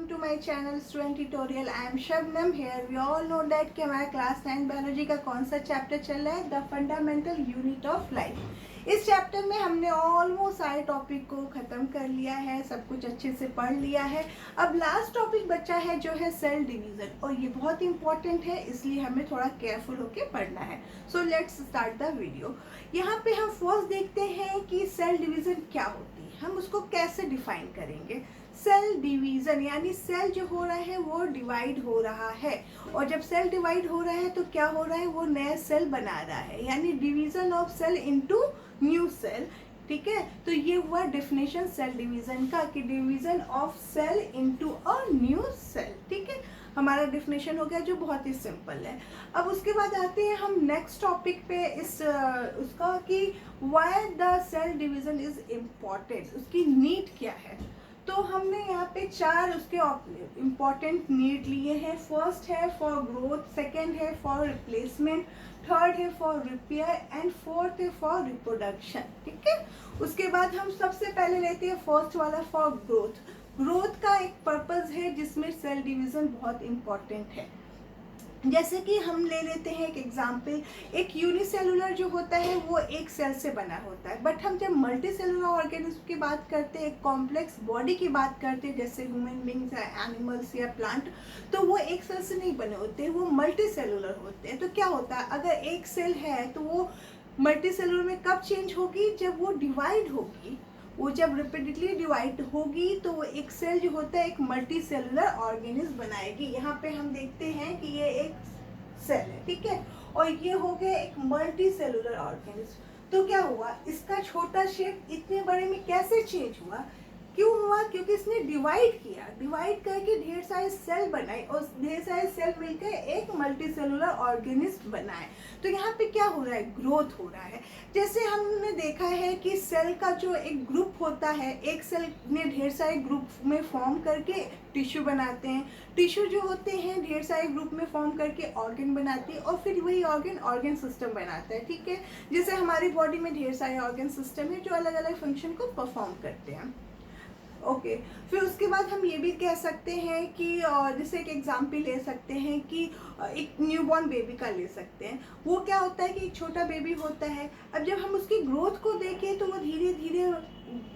welcome to my channel Student Tutorial. I am Shabnam here. We all know that कि हमारा class 9 biology का कौन सा chapter चल रहा है, the fundamental unit of life. इस चैप्टर में हमने ऑलमोस्ट सारे टॉपिक को ख़त्म कर लिया है, सब कुछ अच्छे से पढ़ लिया है। अब लास्ट टॉपिक बचा है जो है सेल डिवीज़न, और ये बहुत इंपॉर्टेंट है, इसलिए हमें थोड़ा केयरफुल होकर पढ़ना है। So let's start the video. यहाँ पे हम फर्स्ट देखते हैं कि सेल डिवीज़न क्या होती है, हम उसको कैसे डिफाइन करेंगे। सेल डिवीज़न यानी सेल जो हो रहा है वो डिवाइड हो रहा है, और जब सेल डिवाइड हो रहा है तो क्या हो रहा है, वो नया सेल बना रहा है, यानी division of cell into new cell. ठीक है, तो ये हुआ डेफिनेशन सेल डिवीज़न का कि division of cell into a new cell. ठीक है, हमारा डेफिनेशन हो गया जो बहुत ही सिंपल है। अब उसके बाद आते हैं हम नेक्स्ट टॉपिक पे उसका कि why the cell division is important, उसकी नीड क्या है। तो हमने यहाँ पे चार उसके इम्पॉर्टेंट नीड लिए हैं। फर्स्ट है फॉर ग्रोथ, सेकंड है फॉर रिप्लेसमेंट, थर्ड है फॉर रिपेयर एंड फोर्थ है फॉर रिप्रोडक्शन। ठीक है, उसके बाद हम सबसे पहले लेते हैं फर्स्ट वाला फॉर ग्रोथ। ग्रोथ का एक पर्पस है जिसमें सेल डिवीज़न बहुत इम्पॉर्टेंट है। जैसे कि हम ले लेते हैं एक एग्जाम्पल, एक यूनिसेलुलर जो होता है वो एक सेल से बना होता है, बट हम जब मल्टी सेलुलर ऑर्गेनिज्म की बात करते हैं, कॉम्प्लेक्स बॉडी की बात करते हैं, जैसे ह्यूमन बींग्स या एनिमल्स या प्लांट, तो वो एक सेल से नहीं बने होते, वो मल्टी सेलुलर होते हैं। तो क्या होता है, अगर एक सेल है तो वो मल्टी सेलुलर में कब चेंज होगी, जब वो डिवाइड होगी। वो जब रिपीटेडली डिवाइड होगी तो वो एक सेल जो होता है एक मल्टी सेलुलर ऑर्गेनिज्म बनाएगी। यहाँ पे हम देखते हैं कि ये एक सेल है, ठीक है, और ये हो गया एक मल्टी सेलुलर ऑर्गेनिज्म। तो क्या हुआ, इसका छोटा शेप इतने बड़े में कैसे चेंज हुआ, क्यों हुआ, क्योंकि इसने डिवाइड किया, डिवाइड करके ढेर सारे सेल बनाए, और ढेर सारे सेल मिलकर एक मल्टी सेलुलर ऑर्गेनिज्म बनाए। तो यहाँ पे क्या हो रहा है, ग्रोथ हो रहा है। जैसे हमने देखा है कि सेल का जो एक ग्रुप होता है, एक सेल ने ढेर सारे ग्रुप में फॉर्म करके टिश्यू बनाते हैं, टिश्यू जो होते हैं ढेर सारे ग्रुप में फॉर्म करके ऑर्गन बनाते हैं, और फिर वही ऑर्गन सिस्टम बनाता है। ठीक है, जैसे हमारी बॉडी में ढेर सारे ऑर्गन सिस्टम है जो अलग अलग फंक्शन को परफॉर्म करते हैं। ओके, फिर उसके बाद हम ये भी कह सकते हैं कि जैसे एक एग्जाम्पल ले सकते हैं कि एक न्यूबॉर्न बेबी का ले सकते हैं। वो क्या होता है कि एक छोटा बेबी होता है, अब जब हम उसकी ग्रोथ को देखें तो वो धीरे धीरे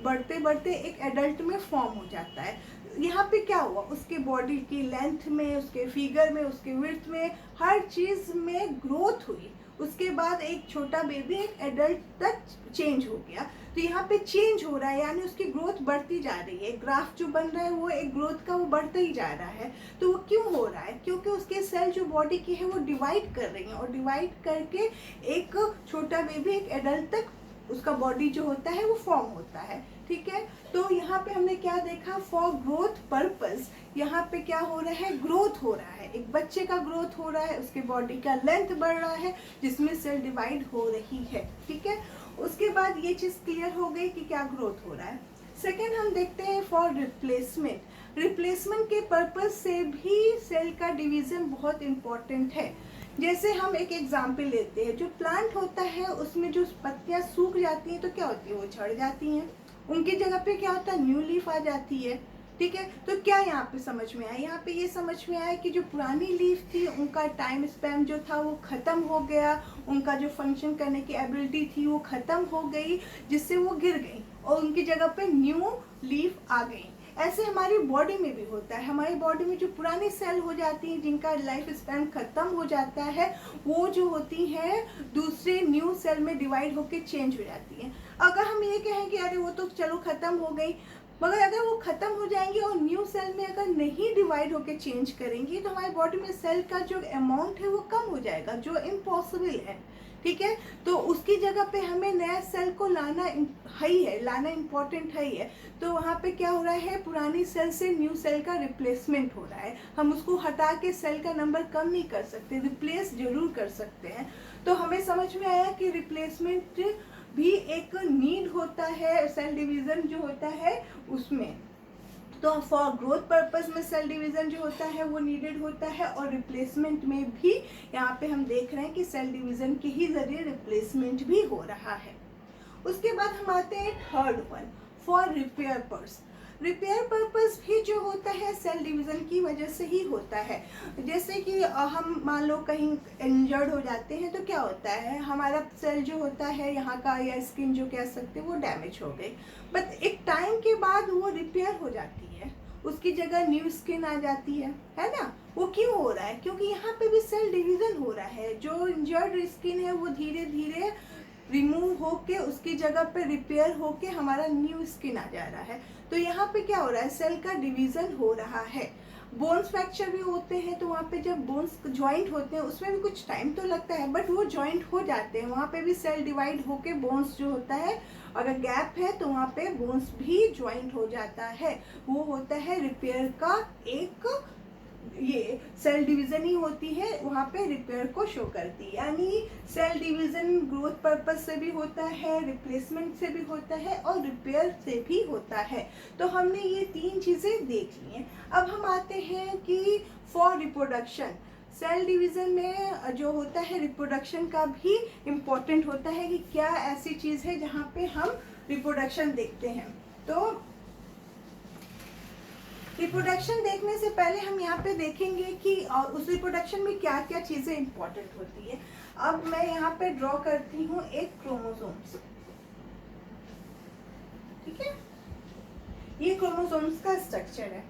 बढ़ते बढ़ते एक एडल्ट में फॉर्म हो जाता है। यहाँ पे क्या हुआ, उसके बॉडी की लेंथ में, उसके फिगर में, उसके विड्थ में, हर चीज़ में ग्रोथ हुई। उसके बाद एक छोटा बेबी एक एडल्ट तक चेंज हो गया। तो यहाँ पे चेंज हो रहा है, यानी उसकी ग्रोथ बढ़ती जा रही है। ग्राफ जो बन रहा है वो एक ग्रोथ का वो बढ़ता ही जा रहा है। तो वो क्यों हो रहा है, क्योंकि उसके सेल जो बॉडी की है वो डिवाइड कर रही हैं, और डिवाइड करके एक छोटा बेबी एक एडल्ट तक उसका बॉडी जो होता है वो फॉर्म होता है। ठीक है, तो यहाँ पे हमने क्या देखा, फॉर ग्रोथ पर्पस, यहाँ पे क्या हो रहा है, ग्रोथ हो रहा है, एक बच्चे का ग्रोथ हो रहा है, उसके बॉडी का लेंथ बढ़ रहा है जिसमें सेल डिवाइड हो रही है। ठीक है, उसके बाद ये चीज़ क्लियर हो गई कि क्या ग्रोथ हो रहा है। सेकेंड हम देखते हैं फॉर रिप्लेसमेंट। रिप्लेसमेंट के पर्पज से भी सेल का डिवीज़न बहुत इम्पॉर्टेंट है। जैसे हम एक एग्जाम्पल लेते हैं, जो प्लांट होता है उसमें जो पत्तियां सूख जाती हैं तो क्या होती है, वो झड़ जाती हैं, उनकी जगह पे क्या होता है, न्यू लीफ आ जाती है। ठीक है, तो क्या यहाँ पे समझ में आया, यहाँ पे ये समझ में आया कि जो पुरानी लीफ थी उनका टाइम स्पैन जो था वो ख़त्म हो गया, उनका जो फंक्शन करने की एबिलिटी थी वो ख़त्म हो गई, जिससे वो गिर गई और उनकी जगह पे न्यू लीफ आ गई। ऐसे हमारी बॉडी में भी होता है, हमारी बॉडी में जो पुरानी सेल हो जाती हैं जिनका लाइफ स्पैन ख़त्म हो जाता है, वो जो होती हैं दूसरे न्यू सेल में डिवाइड होकर चेंज हो जाती हैं। अगर हम ये कहें कि अरे वो तो चलो ख़त्म हो गई, मगर अगर वो ख़त्म हो जाएंगी और न्यू सेल में अगर नहीं डिवाइड होकर चेंज करेंगी तो हमारी बॉडी में सेल का जो अमाउंट है वो कम हो जाएगा, जो इम्पॉसिबल है। ठीक है, तो उसकी जगह पे हमें नया सेल को लाना लाना इम्पॉर्टेंट है। तो वहाँ पे क्या हो रहा है, पुरानी सेल से न्यू सेल का रिप्लेसमेंट हो रहा है। हम उसको हटा के सेल का नंबर कम नहीं कर सकते, रिप्लेस जरूर कर सकते हैं। तो हमें समझ में आया कि रिप्लेसमेंट भी एक नीड होता है सेल डिवीज़न जो होता है उसमें। तो फॉर ग्रोथ पर्पस में सेल डिवीज़न जो होता है वो नीडेड होता है, और रिप्लेसमेंट में भी यहाँ पे हम देख रहे हैं कि सेल डिवीज़न के ही जरिए रिप्लेसमेंट भी हो रहा है। उसके बाद हम आते हैं third one for repair purse. Repair purpose भी जो होता है सेल डिवीज़न की वजह से ही होता है। जैसे कि हम मान लो कहीं इंजर्ड हो जाते हैं तो क्या होता है, हमारा सेल जो होता है यहाँ का या स्किन जो कह सकते हैं वो डैमेज हो गई, बट एक टाइम के बाद वो रिपेयर हो जाती है, उसकी जगह न्यू स्किन आ जाती है ना। वो क्यों हो रहा है, क्योंकि यहाँ पे भी सेल डिवीज़न हो रहा है। जो इंजर्ड स्किन है वो धीरे धीरे रिमूव होके उसकी जगह पे रिपेयर होके हमारा न्यू स्किन आ जा रहा है। तो यहाँ पे क्या हो रहा है, सेल का डिवीज़न हो रहा है। बोन्स फ्रैक्चर भी होते हैं तो वहाँ पे जब बोन्स ज्वाइंट होते हैं उसमें भी कुछ टाइम तो लगता है, बट वो ज्वाइंट हो जाते हैं। वहाँ पे भी सेल डिवाइड होके बोन्स जो होता है, अगर गैप है तो वहाँ पे बोन्स भी ज्वाइंट हो जाता है। वो होता है रिपेयर का एक, ये सेल डिवीज़न ही होती है वहाँ पे रिपेयर को शो करती है। यानी सेल डिवीज़न ग्रोथ पर्पस से भी होता है, रिप्लेसमेंट से भी होता है और रिपेयर से भी होता है। तो हमने ये तीन चीज़ें देख ली हैं। अब हम आते हैं कि फॉर रिप्रोडक्शन, सेल डिवीज़न में जो होता है रिप्रोडक्शन का भी इम्पोर्टेंट होता है कि क्या ऐसी चीज़ है जहाँ पे हम रिप्रोडक्शन देखते हैं। तो रिप्रोडक्शन देखने से पहले हम यहाँ पे देखेंगे कि उस रिप्रोडक्शन में क्या क्या चीज़ें इंपॉर्टेंट होती है। अब मैं यहाँ पे ड्रॉ करती हूँ एक क्रोमोसोम्स, ठीक है। ये क्रोमोसोम्स का स्ट्रक्चर है,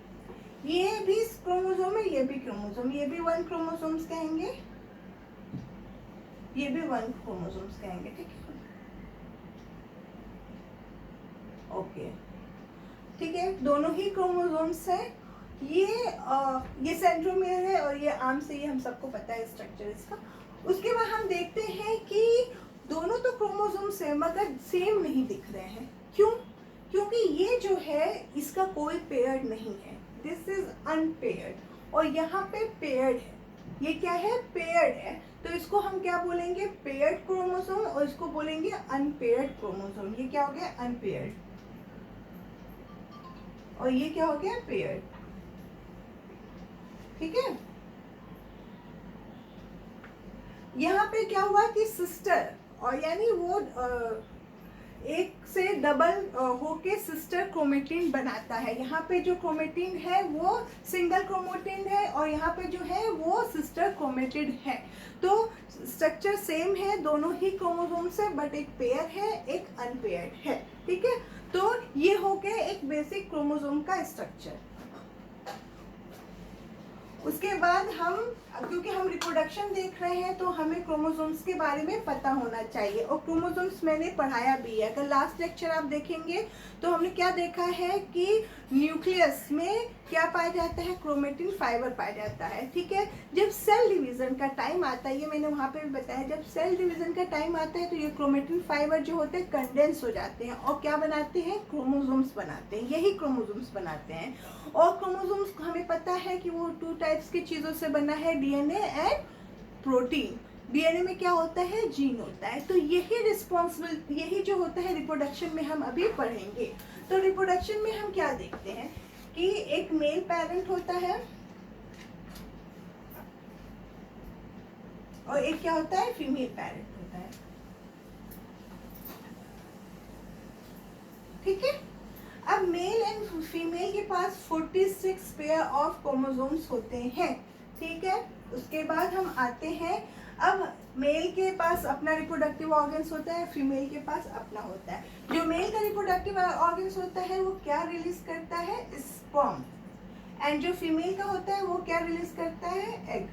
ये भी क्रोमोसोम है, ये भी क्रोमोसोम, ये भी वन क्रोमोसोम्स कहेंगे, ये भी वन क्रोमोसोम्स कहेंगे, ठीक है। ओके, ठीक है, दोनों ही क्रोमोसोम्स हैं। ये सेंट्रोमियर है और ये आर्म से, ये हम सबको पता है स्ट्रक्चर इसका। उसके बाद हम देखते हैं कि दोनों तो क्रोमोसोम्स है मगर सेम नहीं दिख रहे हैं। क्यों? क्योंकि ये जो है इसका कोई पेयर्ड नहीं है, दिस इज अनपेयर्ड, और यहाँ पे पेयर्ड है। ये क्या है? पेयर्ड है। तो इसको हम क्या बोलेंगे? पेयर्ड क्रोमोसोम, और इसको बोलेंगे अनपेयर्ड क्रोमोसोम। ये क्या हो गया? अनपेयर्ड, और ये क्या हो गया? पेयर्ड, ठीक है। यहाँ पे क्या हुआ कि सिस्टर, और यानी वो एक से डबल होके सिस्टर क्रोमेटिन बनाता है। यहाँ पे जो क्रोमेटिन है वो सिंगल क्रोमेटिन है, और यहाँ पे जो है वो सिस्टर क्रोमेटिड है। तो स्ट्रक्चर सेम है दोनों ही क्रोमोसोम से, बट एक पेयर है एक अनपेयर्ड है, ठीक है। तो ये हो गया एक बेसिक क्रोमोसोम का स्ट्रक्चर। उसके बाद हम, क्योंकि हम रिप्रोडक्शन देख रहे हैं तो हमें क्रोमोसोम्स के बारे में पता होना चाहिए, और क्रोमोसोम्स मैंने पढ़ाया भी है। अगर लास्ट लेक्चर आप देखेंगे तो हमने क्या देखा है कि न्यूक्लियस में क्या पाया जाता है? क्रोमेटिन फाइबर पाया जाता है, ठीक है। जब सेल डिवीज़न का टाइम आता है, ये मैंने वहाँ पे भी बताया, जब सेल डिवीज़न का टाइम आता है तो ये क्रोमेटिन फाइबर जो होते हैं कंडेंस हो जाते हैं और क्या बनाते हैं? क्रोमोसोम्स बनाते हैं, यही क्रोमोसोम्स बनाते हैं। और क्रोमोसोम्स हमें पता है कि वो 2 टाइप्स की चीज़ों से बना है, डीएनए एंड प्रोटीन। डीएनए में क्या होता है? जीन होता है। तो यही रिस्पॉन्सिबल, यही जो होता है रिप्रोडक्शन में हम अभी पढ़ेंगे। तो रिप्रोडक्शन में हम क्या देखते हैं कि एक मेल पेरेंट होता है और एक क्या होता है? फीमेल पेरेंट होता है, ठीक है। अब मेल एंड फीमेल के पास 46 पेयर ऑफ क्रोमोसोम्स होते हैं, ठीक है। उसके बाद हम आते हैं, अब मेल के पास अपना रिप्रोडक्टिव ऑर्गन्स होता है, फीमेल के पास अपना होता है। जो मेल का रिप्रोडक्टिव ऑर्गन्स होता है वो क्या रिलीज करता है? स्पर्म। एंड जो फीमेल का होता है वो क्या रिलीज करता है? एग।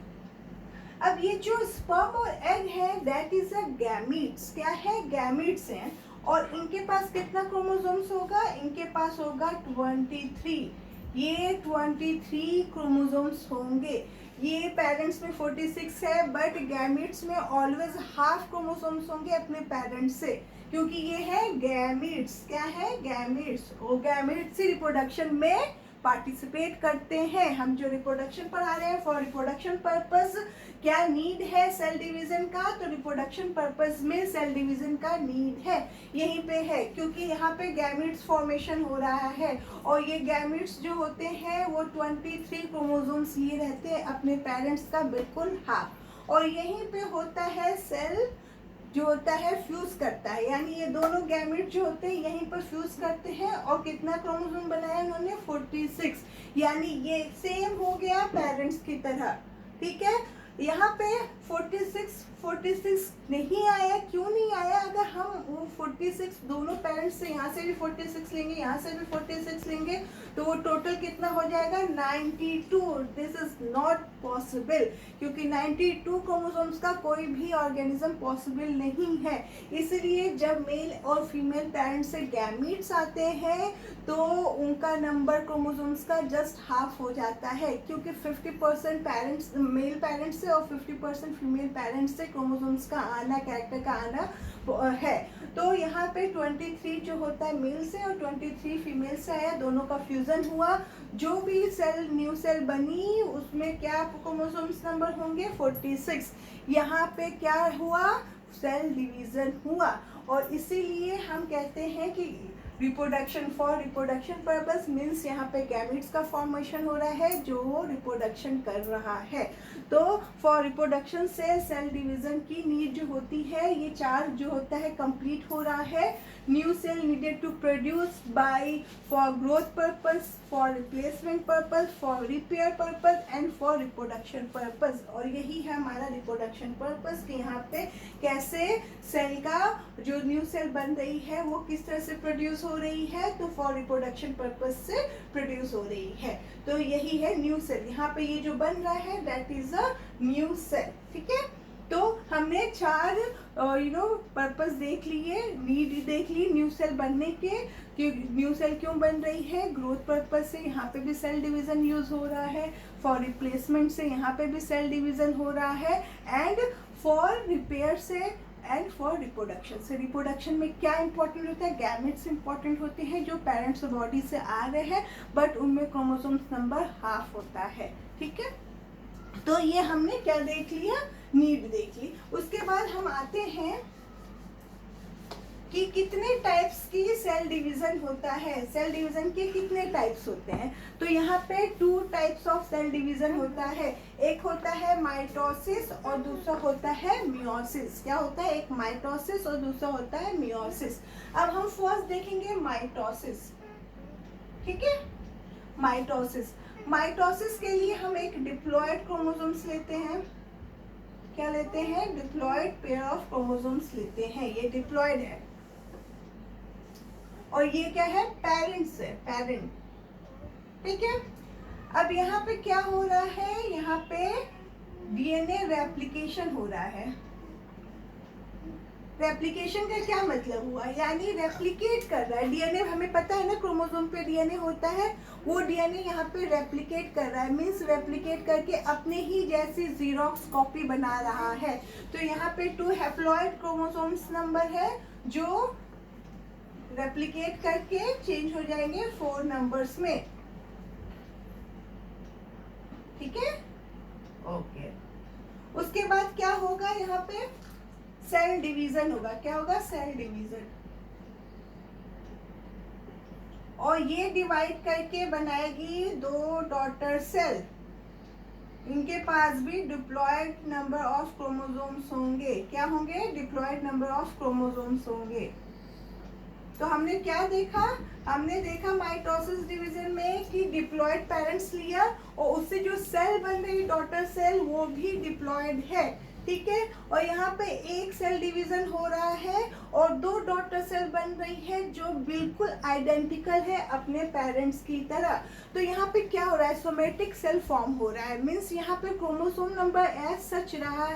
अब ये जो स्पर्म और एग है दैट इज अ गैमीट्स। क्या है? गैमीट्स हैं। और इनके पास कितना क्रोमोसोम्स होगा? इनके पास होगा 23। ये 23 क्रोमोसोम्स होंगे। ये पेरेंट्स में 46 है, बट गैमीट्स में ऑलवेज हाफ क्रोमोसोम्स होंगे अपने पेरेंट्स से, क्योंकि ये है गैमीट्स। क्या है? गैमीट्स। वो गैमीट्स ही रिप्रोडक्शन में पार्टिसिपेट करते हैं। हम जो रिप्रोडक्शन पढ़ा रहे हैं फॉर रिप्रोडक्शन पर्पस, क्या नीड है सेल डिवीजन का? तो रिप्रोडक्शन पर्पस में सेल डिवीजन का नीड है, यहीं पे है, क्योंकि यहाँ पे गैमीट्स फॉर्मेशन हो रहा है। और ये गैमीट्स जो होते हैं वो 23 क्रोमोसोम्स लिए रहते हैं अपने पेरेंट्स का बिल्कुल हाफ। और यहीं पे होता है सेल जो होता है फ्यूज करता है, यानी ये दोनों गैमेट जो होते हैं यहीं पर फ्यूज करते हैं। और कितना क्रोमोसोम बनाया इन्होंने? 46, यानी ये सेम हो गया पेरेंट्स की तरह। ठीक है, यहाँ पे 46 नहीं आया। क्यों नहीं आया? अगर हम वो 46 दोनों पेरेंट्स से, यहाँ से भी 46 लेंगे, यहाँ से भी 46 लेंगे, तो वो टोटल कितना हो जाएगा? 92। दिस इज नॉट पॉसिबल, क्योंकि 92 क्रोमोसोम्स का कोई भी ऑर्गेनिज्म पॉसिबल नहीं है। इसलिए जब मेल और फीमेल पेरेंट्स से गैमीट्स आते हैं तो उनका नंबर क्रोमोसोम्स का जस्ट हाफ हो जाता है, क्योंकि 50% पेरेंट्स मेल पेरेंट्स से और 50% फीमेल पेरेंट्स से क्रोमोसोम्स का आना, कैरेक्टर का आना है। तो यहाँ पे 23 जो होता है मेल से और 23 फीमेल से आया, दोनों का फ्यूजन हुआ। जो भी सेल न्यू सेल बनी उसमें क्या क्रोमोसोम्स नंबर होंगे? 46। यहाँ पे क्या हुआ? सेल डिवीजन हुआ। और इसीलिए हम कहते हैं कि reproduction for reproduction purpose means यहाँ पे गैमेट्स का फॉर्मेशन हो रहा है जो रिप्रोडक्शन कर रहा है। तो फॉर रिप्रोडक्शन से सेल डिवीजन की नीड जो होती है, ये 4 जो होता है कंप्लीट हो रहा है। New cell needed to produce by for growth purpose, for replacement purpose, for repair purpose and for reproduction purpose. और यही है हमारा रिप्रोडक्शन पर्पस कि यहाँ पे कैसे सेल का जो न्यू सेल बन रही है वो किस तरह से प्रोड्यूस हो रही है, तो फॉर रिप्रोडक्शन पर्पस से प्रोड्यूस हो रही है। तो यही है न्यू सेल। यहाँ पे ये जो बन रहा है that is a new cell. ठीक है, तो हमने 4 पर्पस देख लिए, नीड देख ली न्यू सेल बनने के, कि न्यू सेल क्यों बन रही है। ग्रोथ पर्पस से यहाँ पे भी सेल डिवीजन यूज हो रहा है, फॉर रिप्लेसमेंट से यहाँ पे भी सेल डिवीजन हो रहा है, एंड फॉर रिपेयर से एंड फॉर रिप्रोडक्शन से। रिप्रोडक्शन में क्या इंपॉर्टेंट होता है? गैमेट्स इंपॉर्टेंट होते हैं जो पेरेंट्स बॉडी से आ रहे हैं, बट उनमें क्रोमोसोम्स नंबर हाफ होता है। ठीक है, तो ये हमने क्या देख लिया? नीड देख ली। उसके बाद हम आते हैं कि कितने टाइप्स की सेल डिवीजन होता है। सेल डिवीजन के कितने टाइप्स होते हैं? तो यहाँ पे 2 टाइप्स ऑफ सेल डिवीजन होता है। एक होता है माइटोसिस और दूसरा होता है मियोसिस। क्या होता है? एक माइटोसिस और दूसरा होता है मियोसिस। अब हम फर्स्ट देखेंगे माइटोसिस। ठीक है, माइटोसिस। माइटोसिस के लिए हम एक डिप्लॉयड क्रोमोसोम्स लेते हैं। क्या लेते हैं? डिप्लॉयड पेयर ऑफ क्रोमोसोम्स लेते हैं। ये डिप्लॉयड है और ये क्या है? पेरेंट्स है, पेरेंट। ठीक है, अब यहाँ पे क्या हो रहा है? यहाँ पे डीएनए रेप्लिकेशन हो रहा है। रेप्लिकेशन का क्या मतलब हुआ? यानी रेप्लिकेट कर रहा है डीएनए। हमें पता है ना क्रोमोसोम पे डीएनए होता है, वो डीएनए यहाँ पे रेप्लिकेट कर रहा है, मीन्स रेप्लिकेट करके अपने ही जैसी जीरोक्स कॉपी बना रहा है। तो यहाँ पे 2 हैप्लॉइड क्रोमोसोम्स नंबर है जो रेप्लिकेट करके चेंज हो जाएंगे 4 नंबर्स में। ठीक है, ओके। उसके बाद क्या होगा? यहाँ पे सेल डिवीजन होगा। क्या होगा? Cell division. और ये डिवाइड करके बनाएगी 2 डॉटर सेल। इनके पास भी डिप्लॉयड नंबर ऑफ क्रोमोसोम्स होंगे। क्या होंगे? डिप्लॉयड नंबर ऑफ क्रोमोसोम्स होंगे। तो हमने क्या देखा? हमने देखा माइटोसिस डिवीजन में कि डिप्लॉयड पेरेंट्स लिया और उससे जो सेल बन रही डॉटर सेल वो भी डिप्लॉयड है। ठीक है, और यहाँ पे एक सेल डिवीजन हो रहा है और 2 डॉटर सेल बन रही है जो बिल्कुल आइडेंटिकल है अपने पेरेंट्स की तरह। तो यहाँ पे क्या हो रहा है? सोमेटिक सेल फॉर्म हो रहा है, मीन्स यहाँ पे क्रोमोसोम नंबर एज सच रहा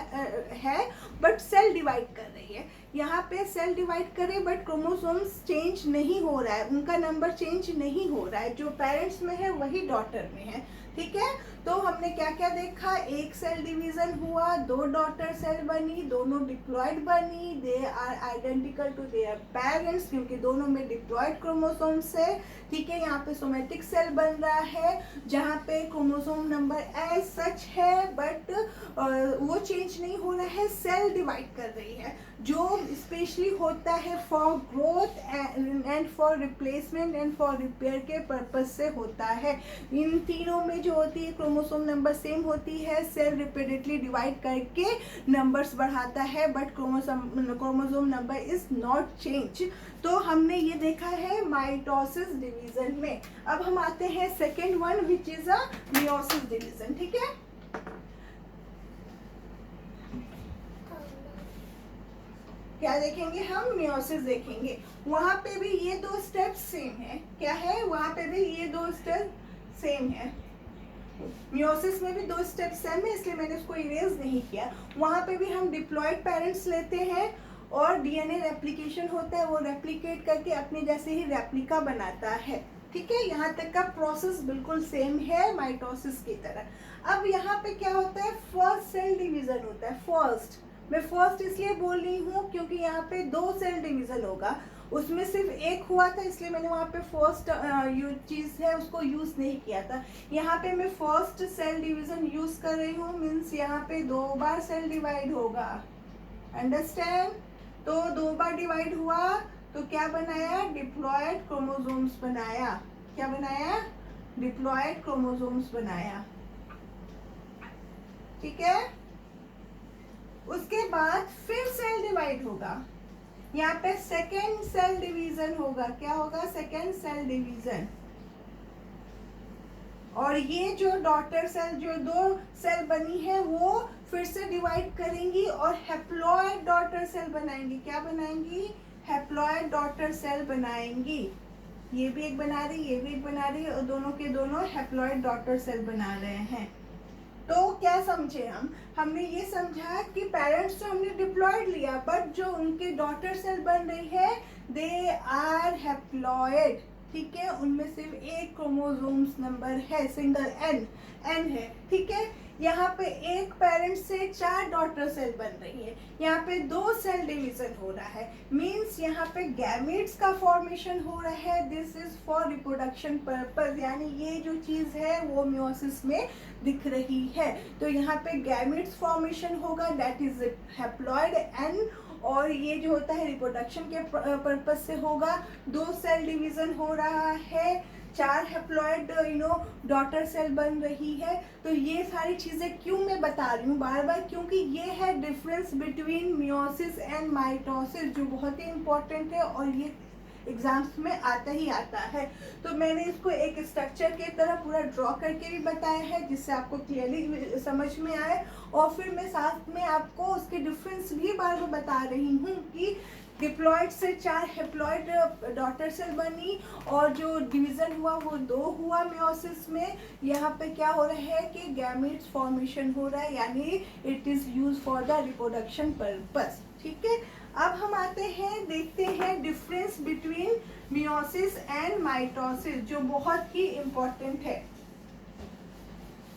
है बट सेल डिवाइड कर रही है। यहाँ पे सेल डिवाइड करे बट क्रोमोसोम्स चेंज नहीं हो रहा है, उनका नंबर चेंज नहीं हो रहा है। जो पेरेंट्स में है वही डॉटर में है। ठीक है, तो हमने क्या क्या देखा? एक सेल डिवीजन हुआ, 2 डॉटर सेल बनी, दोनों डिप्लॉयड बनी, they are identical to their parents क्योंकि दोनों में डिप्लॉयड क्रोमोसोम्स है। ठीक है, यहाँ पे सोमेटिक सेल बन रहा है जहाँ पे क्रोमोसोम नंबर एज सच है बट वो चेंज नहीं हो रहा है, सेल डिवाइड कर रही है, जो स्पेशली होता है for growth and for replacement and for repair के पर्पज से होता है। इन तीनों में जो होती है क्रोमोसोम नंबर सेम होती है, सेल रिपीटेडली डिवाइड करके नंबर्स बढ़ाता है, but chromosome number is not change. तो हमने ये देखा है माइटोसिस डिवीजन में। अब हम आते हैं second one which is a meiosis division. ठीक है, क्या देखेंगे हम? मियोसिस देखेंगे। वहां पे भी ये दो स्टेप सेम है। क्या है? वहां पे भी ये दो स्टेप सेम है। मियोसिस में भी दो स्टेप सेम है, इसलिए मैंने उसको इरेज नहीं किया। वहां पे भी हम डिप्लॉयड पेरेंट्स लेते हैं और डीएनए रेप्लिकेशन होता है, वो रेप्लिकेट करके अपने जैसे ही रेप्लिका बनाता है। ठीक है, यहाँ तक का प्रोसेस बिल्कुल सेम है माइटोसिस की तरह। अब यहाँ पे क्या होता है? फर्स्ट सेल डिवीजन होता है। फर्स्ट, मैं फर्स्ट इसलिए बोल रही हूँ क्योंकि यहाँ पे दो सेल डिवीजन होगा, उसमें सिर्फ एक हुआ था इसलिए मैंने वहाँ पे फर्स्ट चीज़ है उसको यूज़ नहीं किया था। यहाँ पे मैं फर्स्ट सेल डिवीजन यूज़ कर रही हूँ, मीन्स यहाँ पे दो बार सेल डिवाइड होगा। अंडरस्टैंड? तो दो बार डिवाइड हुआ तो क्या बनाया? डिप्लॉयड क्रोमोसोम्स बनाया। क्या बनाया? डिप्लॉयड क्रोमोसोम्स बनाया। ठीक है, उसके बाद फिर सेल डिवाइड होगा, यहाँ पे सेकेंड सेल डिवीजन होगा। क्या होगा? Second cell division. और ये जो डॉटर सेल, जो दो सेल बनी है, वो फिर से डिवाइड करेंगी और हैप्लॉयड डॉटर सेल बनाएंगी। क्या बनाएंगी? हैप्लॉयड डॉटर सेल बनाएंगी। ये भी एक बना रही, ये भी एक बना रही, और दोनों के दोनों हैप्लॉयड डॉटर सेल बना रहे हैं। तो क्या समझे हम? हमने ये समझा कि पेरेंट्स तो हमने डिप्लॉयड लिया, बट जो उनके डॉटर सेल बन रही है दे आर हैप्लॉयड। ठीक है, उनमें सिर्फ एक क्रोमोसोम्स नंबर है, सिंगल एन है। ठीक है, यहाँ पे एक पेरेंट से 4 डॉटर सेल बन रही है, यहाँ पे 2 सेल डिवीजन हो रहा है, मींस यहाँ पे गैमेट्स का फॉर्मेशन हो रहा है। This is for reproduction purpose, यानी ये जो चीज है वो मियोसिस में दिख रही है। तो यहाँ पे गैमेट्स फॉर्मेशन होगा, दैट इज हैप्लॉयड एन, और ये जो होता है रिप्रोडक्शन के पर्पज से होगा। 2 सेल डिवीजन हो रहा है, 4 हैप्लॉयड डॉटर सेल बन रही है। तो ये सारी चीजें क्यों मैं बता रही हूँ बार बार? क्योंकि ये है difference between meiosis and mitosis, जो बहुत ही इंपॉर्टेंट है और ये एग्जाम्स में आता ही आता है। तो मैंने इसको एक स्ट्रक्चर के तरह पूरा ड्रॉ करके भी बताया है, जिससे आपको क्लियरली समझ में आए। और फिर मैं साथ में आपको उसके डिफरेंस भी बार बार बता रही हूँ कि डिप्लॉयड से 4 हैप्लॉयड डॉटर सेल बनी और जो डिवीजन हुआ वो 2 हुआ मियोसिस में। यहाँ पे क्या हो रहा है कि गैमेट्स फॉर्मेशन हो रहा है, यानी it is use for the reproduction purpose. ठीक है, अब हम आते हैं, देखते हैं difference between meiosis and mitosis, जो बहुत ही इम्पोर्टेंट है।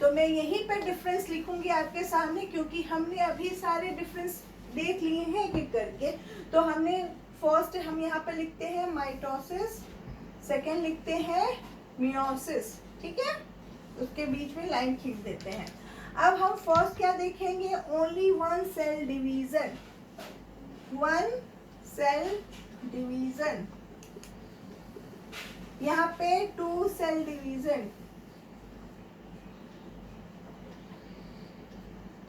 तो मैं यहीं पर डिफरेंस लिखूंगी आपके सामने, क्योंकि हमने अभी सारे डिफरेंस देख लिए हैं एक एक करके। तो हमने फर्स्ट हम यहाँ पर लिखते हैं माइटोसिस, सेकेंड लिखते हैं मियोसिस। ठीक है, उसके बीच में लाइन खींच देते हैं। अब हम फर्स्ट क्या देखेंगे? Only 1 cell division. 1 cell division, यहाँ पे 2 सेल डिवीजन।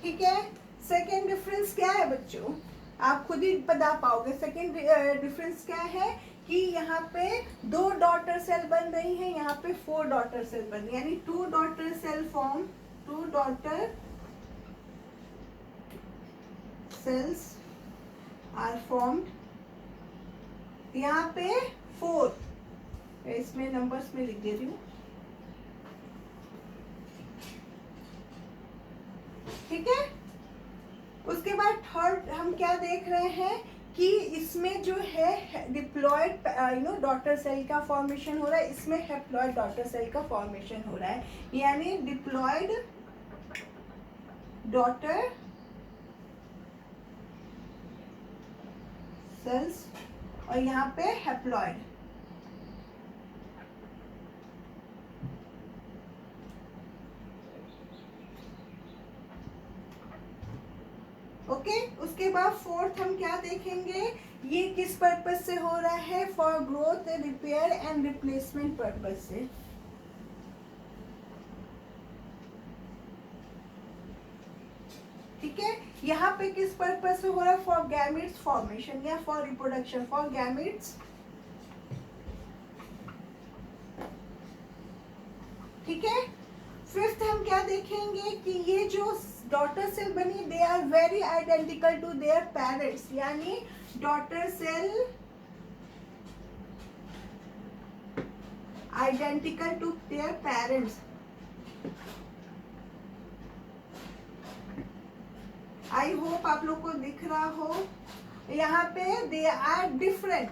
ठीक है, सेकेंड डिफरेंस क्या है बच्चों? आप खुद ही बता पाओगे। सेकेंड डिफरेंस क्या है कि यहाँ पे 2 डॉटर सेल बन रही हैं, यहाँ पे 4 डॉटर सेल बन रही है, यानी 2 daughter cell form, 2 daughter cells are formed. यहाँ पे 4, इसमें नंबर्स में लिख दे रही हूँ। ठीक है, उसके बाद थर्ड हम क्या देख रहे हैं कि इसमें जो है डिप्लॉयड डॉटर सेल का फॉर्मेशन हो रहा है, इसमें हैप्लॉयड डॉटर सेल का फॉर्मेशन हो रहा है, यानी डिप्लॉयड डॉटर सेल्स और यहाँ पे हैप्लॉयड। ओके। उसके बाद फोर्थ हम क्या देखेंगे, ये किस पर्पज से हो रहा है, for growth, repair and replacement purpose से। ठीक है, यहाँ पे किस पर्पज से हो रहा है, फॉर गैमेट्स फॉर्मेशन या फॉर रिप्रोडक्शन, फॉर गैमेट्स। ठीक है, फिफ्थ हम क्या देखेंगे कि ये जो डॉटर सेल बनी, they are very identical to their parents, यानी daughter cell identical to their parents. I hope आप लोग को दिख रहा हो। यहाँ पे दे आर डिफरेंट,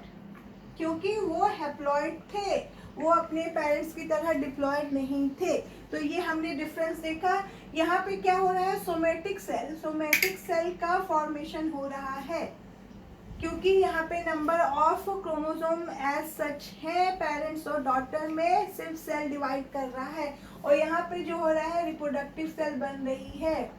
क्योंकि वो हैप्लॉइड थे, वो अपने पेरेंट्स की तरह डिप्लॉयड नहीं थे। तो ये हमने डिफरेंस देखा। यहाँ पे क्या हो रहा है, सोमेटिक सेल का फॉर्मेशन हो रहा है, क्योंकि यहाँ पे number of chromosome as such है पेरेंट्स और डॉटर में, सिर्फ सेल डिवाइड कर रहा है। और यहाँ पे जो हो रहा है, रिप्रोडक्टिव सेल बन रही है,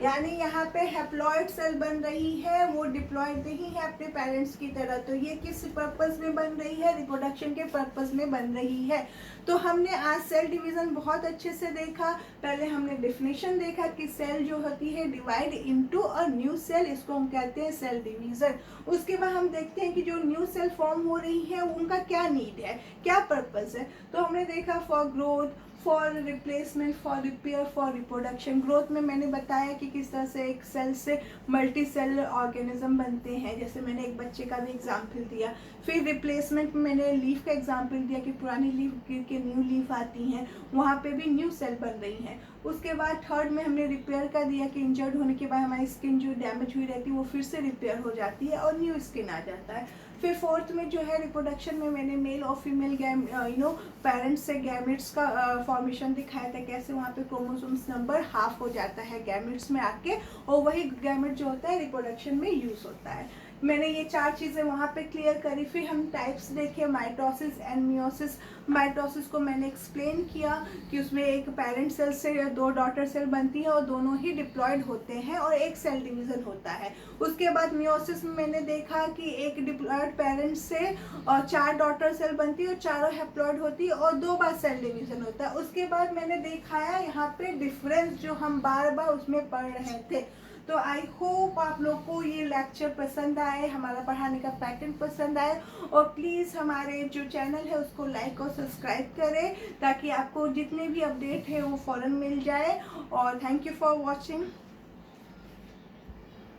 यानी यहाँ पे हैप्लॉइड सेल बन रही है, वो डिप्लॉयड नहीं है अपने पेरेंट्स की तरह। तो ये किस पर्पस में बन रही है, रिप्रोडक्शन के पर्पस में बन रही है। तो हमने आज सेल डिवीजन बहुत अच्छे से देखा। पहले हमने डेफिनेशन देखा कि सेल जो होती है divide into a new cell, इसको हम कहते हैं सेल डिवीजन। उसके बाद हम देखते हैं कि जो न्यू सेल फॉर्म हो रही है उनका क्या नीड है, क्या पर्पस है। तो हमने देखा for growth, for replacement, for repair, for reproduction. Growth में मैंने बताया कि किस तरह से एक सेल से मल्टी सेल ऑर्गेनिज्म बनते हैं, जैसे मैंने एक बच्चे का भी एग्जाम्पल दिया। फिर रिप्लेसमेंट में मैंने लीफ का एग्जाम्पल दिया कि पुरानी लीफ गिर के न्यू लीफ आती हैं, वहाँ पे भी न्यू सेल बन रही हैं। उसके बाद थर्ड में हमने रिपेयर का दिया कि इंजर्ड होने के बाद हमारी स्किन जो डैमेज हुई रहती है वो फिर से रिपेयर हो जाती है और न्यू स्किन आ जाता है। फिर फोर्थ में जो है रिप्रोडक्शन में मैंने मेल और फीमेल पेरेंट्स से गैमेट्स का फॉर्मेशन दिखाया था, कैसे वहाँ पे क्रोमोसोम्स नंबर हाफ हो जाता है गैमेट्स में आके, और वही गैमेट जो होता है रिप्रोडक्शन में यूज होता है। मैंने ये चार चीज़ें वहाँ पे क्लियर करी। फिर हम टाइप्स देखे, माइटोसिस एंड मियोसिस। माइटोसिस को मैंने एक्सप्लेन किया कि उसमें एक पेरेंट सेल से दो डॉटर सेल बनती है और दोनों ही डिप्लॉयड होते हैं और एक सेल डिवीजन होता है। उसके बाद मियोसिस में मैंने देखा कि एक डिप्लॉयड पेरेंट से और 4 डॉटर सेल बनती है और चारों हैप्लॉयड होती है और 2 बार सेल डिवीजन होता है। उसके बाद मैंने दिखाया यहाँ पे डिफरेंस जो हम बार बार उसमें पढ़ रहे थे। तो आई होप आप लोग को ये लेक्चर पसंद आए, हमारा पढ़ाने का पैटर्न पसंद आए, और प्लीज़ हमारे जो चैनल है उसको लाइक और सब्सक्राइब करें ताकि आपको जितने भी अपडेट है वो फ़ौरन मिल जाए। और थैंक यू फॉर वॉचिंग।